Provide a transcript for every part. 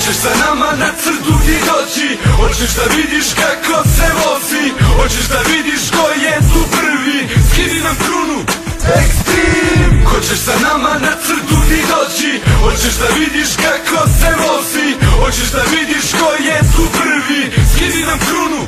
Hoćeš sa nama na crtu ti doći, hoćeš da vidiš kako se vozi, hoćeš da vidiš ko je tu prvi, skini nam krunu, Extreme. Hoćeš sa nama na crtu ti doći, hoćeš da vidiš kako se vozi, hoćeš da vidiš ko je tu prvi, skini nam krunu,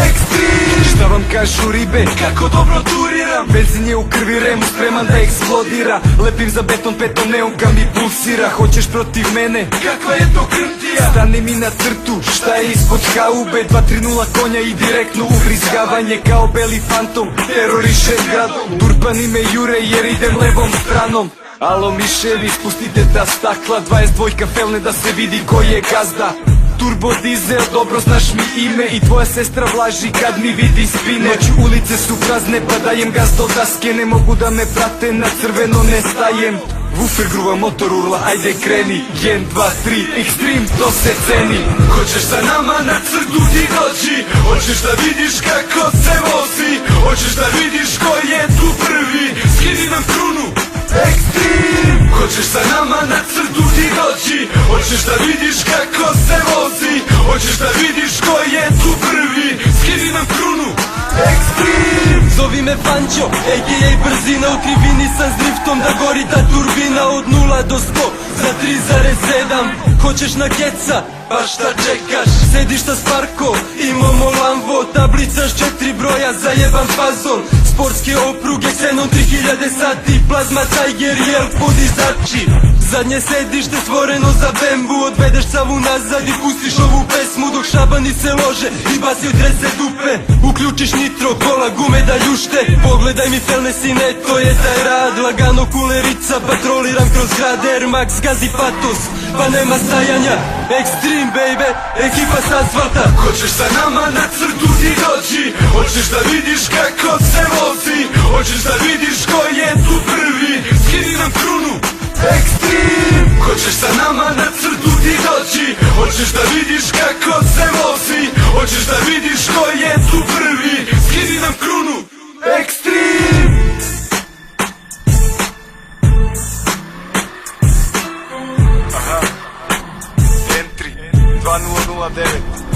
Extreme. Šta vam kažu ribe, kako dobro turiram, benzin je u krvi, remu spreman da eksplodira, lepim za beton, petom neonka mi pulsira. Hoćeš protiv mene, kakva je to krtija, stani mi na crtu, šta je ispod haube, 2-3-0 konja i direktno ubrizgavanje kao beli fantom, terorišem gradom. Turbani me jure jer idem levom stranom. Alo miševi, spustite ta stakla, 22 felne da se vidi ko je gazda. Turbo dizel, dobro znaš mi ime, i tvoja sestra vlaži kad mi vidi spine. Noću ulice su prazne pa dajem gas do daske, ne mogu da me prate, na crveno ne stajem. Woofer gruva, motor urla, ajde kreni, 1, 2, 3, Extreme, to se ceni. Hoćeš sa nama na crtu ti doći, hoćeš da vidiš kako se vozi, hoćeš da vidiš ko je tu prvi, skini nam krunu, Extreme. Hoćeš sa nama na crtu ti doći, hoćeš da vidiš kako se vozi, hoćeš da vidiš ko je tu prvi, skini nam krunu, Extreme. Zovi me Pančo, a.k.a. brzina, u krivini sam s driftom da gori ta turbina od 0 do 100 za 3,7. Hoćeš na keca, pa šta čekaš? Sedišta Sparko, imamo Lambo, tablica s 4 broja, zajeban fazon, sportske opruge, Xenon 3000 sati, plazma Tiger, jel podizači. Zadnje sedište stvoreno za bembu, odvedeš cavu nazad i pustiš ovu pesmu dok šabani se lože i basi od trese dupe. Uključiš nitro, kola, gume da ljušte, pogledaj mi felne sine, to je taj rad. Lagano kulerica, patroliram kroz grad, Air Max, gazi patos, pa nema stajanja. Extreme baby, ekipa s asfalta. Hoćeš sa nama na crtu ti doći, hoćeš da vidiš kako se vozi, hoćeš da vidiš ko je tu prvi, skini nam krunu, Extreme. Hoćeš sa nama na crtu ti doći, hoćeš da vidiš kako se vozi, hoćeš da vidiš ko je tu prvi, skini nam krunu, Extreme. Entry 2009